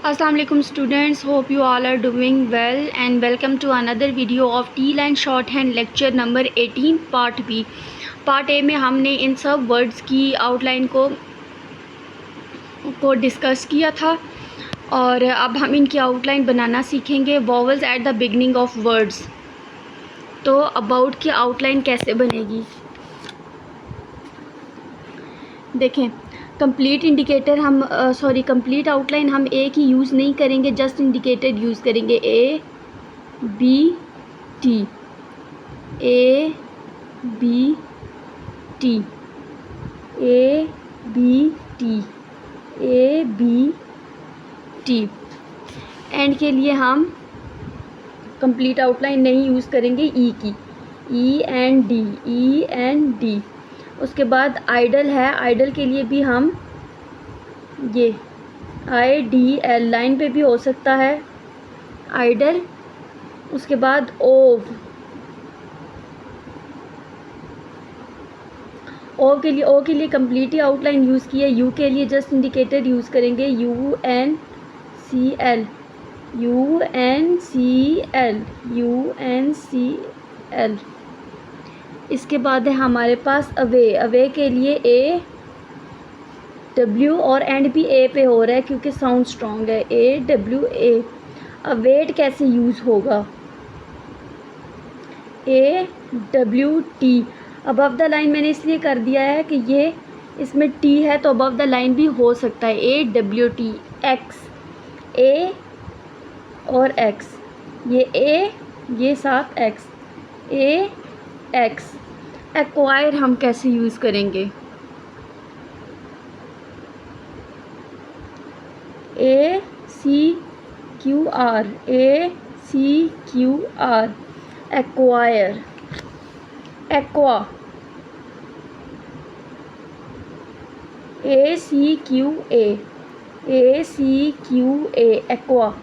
Assalamu alaikum students, hope you all are doing well and welcome to another video of T-line shorthand lecture number 18 part B। Part A में हमने इन सब words की outline को discuss किया था और अब हम इनकी आउटलाइन बनाना सीखेंगे। Vowels at the beginning of words. तो अबाउट की आउटलाइन कैसे बनेगी देखें। कंप्लीट इंडिकेटर हम कंप्लीट आउटलाइन हम ए की यूज़ नहीं करेंगे, जस्ट इंडिकेटर यूज़ करेंगे। A B T, A B T, A B T, A B T. And के लिए हम कंप्लीट आउटलाइन नहीं यूज़ करेंगे ई की, E and D, E and D. उसके बाद आइडल है, आइडल के लिए भी हम ये आई डी एल लाइन पे भी हो सकता है आइडल। उसके बाद ओव, ओ के लिए कंप्लीट ही आउटलाइन यूज़ की है। यू के लिए जस्ट इंडिकेटर यूज़ करेंगे, U N C L, U N C L, U N C L. इसके बाद है हमारे पास अवे, अवे के लिए ए डब्ल्यू और एंड भी ए पे हो रहा है क्योंकि साउंड स्ट्रॉन्ग है, ए डब्ल्यू ए। अवेट कैसे यूज़ होगा, A W T. Above the line मैंने इसलिए कर दिया है कि ये इसमें टी है तो अबव द लाइन भी हो सकता है, ए डब्ल्यू टी। एक्स, ए और एक्स, ये ए ये साथ एक्स, ए एक्स। एक्वायर हम कैसे यूज़ करेंगे, A C Q R, A C Q R, acquire. Aqua, A C Q A C Q A, aqua.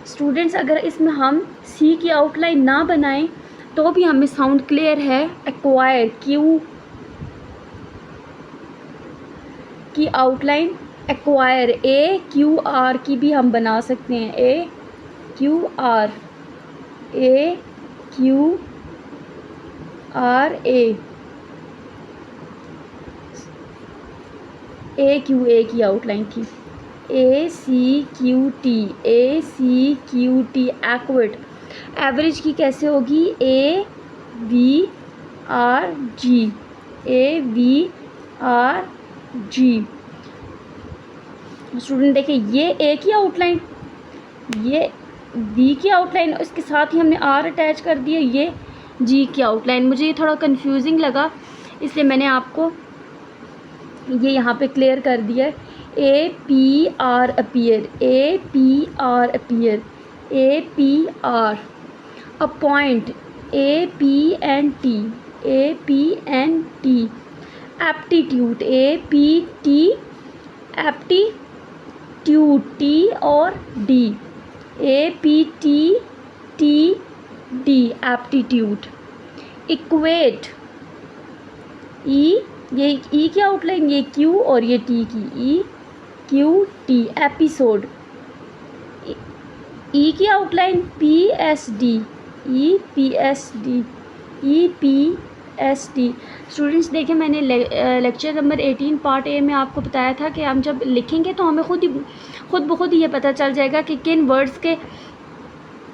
Students अगर इसमें हम सी की आउटलाइन ना बनाएं तो भी हमें साउंड क्लियर है। एक्वायर, क्यू की outline acquire, A Q R की भी हम बना सकते हैं, A Q R, A Q R A Q A की आउटलाइन थी। A C Q T, A C Q T, acquit. Average की कैसे होगी, A V R G, A V R G. Student देखिए ये ए की आउटलाइन, ये वी की आउटलाइन, इसके साथ ही हमने आर अटैच कर दिया, ये जी की आउटलाइन। मुझे ये थोड़ा कंफ्यूजिंग लगा इसलिए मैंने आपको ये यहाँ पे क्लियर कर दिया है। A P R appear, A P R appear, A P R. Appoint, A P N T, A P N T. Aptitude, A P T, aptitude, T और D, A P T T D, aptitude. Equate, E, ये E की outline, ये Q और ये T की, E Q T. Episode, ई की outline P S D, E P S D, E P S D. Students देखिए मैंने लेक्चर नंबर 18 पार्ट ए में आपको बताया था कि हम जब लिखेंगे तो हमें खुद ब खुद ये पता चल जाएगा कि किन वर्ड्स के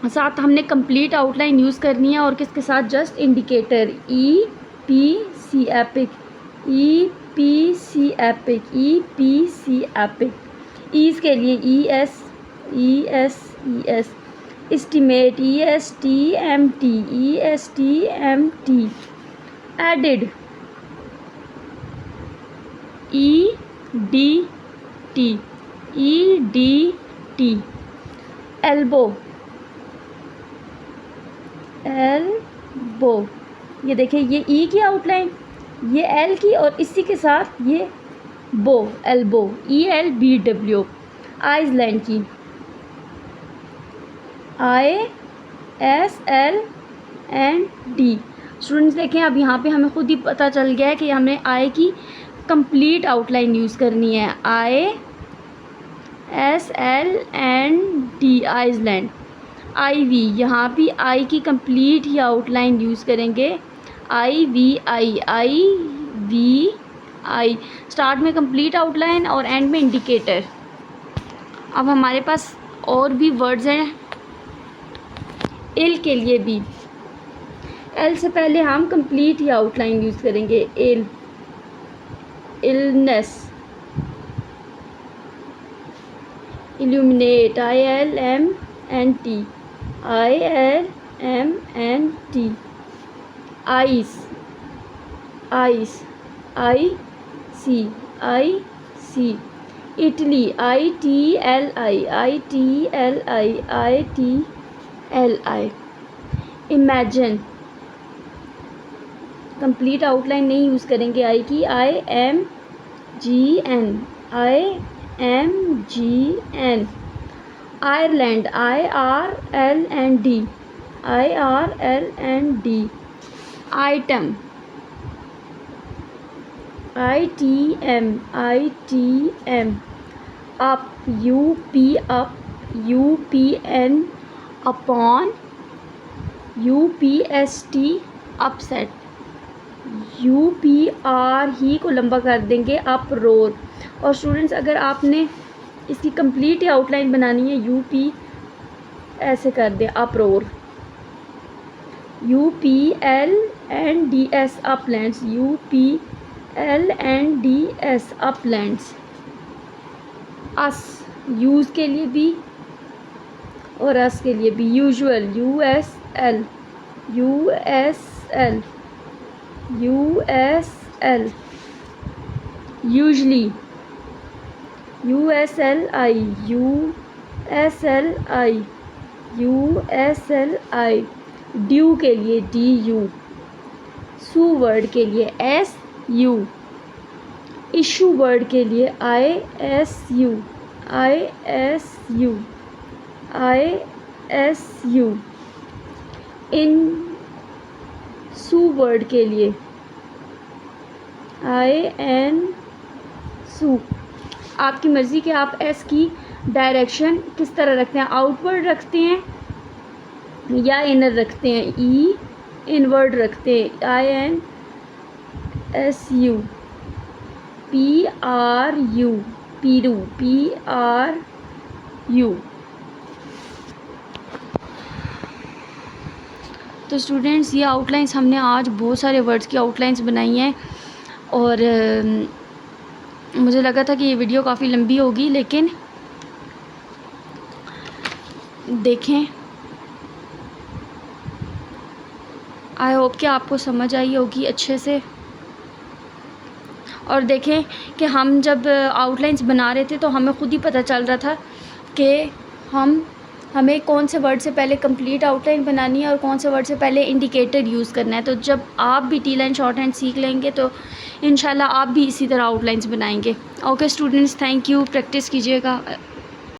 साथ हमने कंप्लीट आउटलाइन यूज़ करनी है और किसके साथ just indicator. E P C epic, E P C epic, E P C epic. Ease के लिए E S, E S, E S. Estimate, E S T M T, E S T M T. Added, E D T, E D T. Elbow, elbow. ये देखिए ये E की outline, ये L की और इसी के साथ ये bow, elbow, E L B W. Iceland की, I S L N D. Students देखें अब यहाँ पे हमें खुद ही पता चल गया है कि हमने आई की कंप्लीट आउटलाइन यूज़ करनी है। आई SLND आइसलैंड। IV यहाँ भी आई की कंप्लीट ही आउटलाइन यूज़ करेंगे। IVI स्टार्ट में कंप्लीट आउटलाइन और एंड में इंडिकेटर। अब हमारे पास और भी वर्ड्स हैं। इल के लिए भी एल से पहले हम कंप्लीट ही आउटलाइन यूज़ करेंगे। Illness, illuminate, ILMNT, ice, IC, Italy, ITLI, imagine complete outline नहीं यूज़ करेंगे आई की। IMGN, Ireland, IRLND, item, ITM, up, UPN, upon, UPST, upset, UPR ही को लंबा कर देंगे, अपरोर। और स्टूडेंट्स अगर आपने इसकी कंप्लीट आउटलाइन बनानी है, UP ऐसे कर दे, uproar. UPLNDS, uplands, UPLNDS, uplands. Us, use के लिए भी और अस के लिए भी। Usual, USL, usually, USLI, due के लिए DU, सू वर्ड के लिए SU, इशू वर्ड के लिए ISU, इन सू वर्ड के लिए IN, सू। आपकी मर्ज़ी कि आप एस की डायरेक्शन किस तरह रखते हैं, आउटवर्ड रखते हैं या इनर रखते हैं, इनवर्ड रखते हैं, INSU, PRU, PRU। तो स्टूडेंट्स ये आउटलाइंस हमने आज बहुत सारे वर्ड्स की आउटलाइंस बनाई हैं और मुझे लगा था कि ये वीडियो काफ़ी लंबी होगी, लेकिन देखें, आई होप कि आपको समझ आई होगी अच्छे से। और देखें कि हम जब आउटलाइंस बना रहे थे तो हमें ख़ुद ही पता चल रहा था कि हमें कौन से वर्ड से पहले कंप्लीट आउटलाइन बनानी है और कौन से वर्ड से पहले इंडिकेटर यूज़ करना है। तो जब आप भी टी लाइन शॉर्ट हैंड सीख लेंगे तो इंशाल्लाह आप भी इसी तरह आउटलाइंस बनाएंगे। Okay students, thank you, practice कीजिएगा।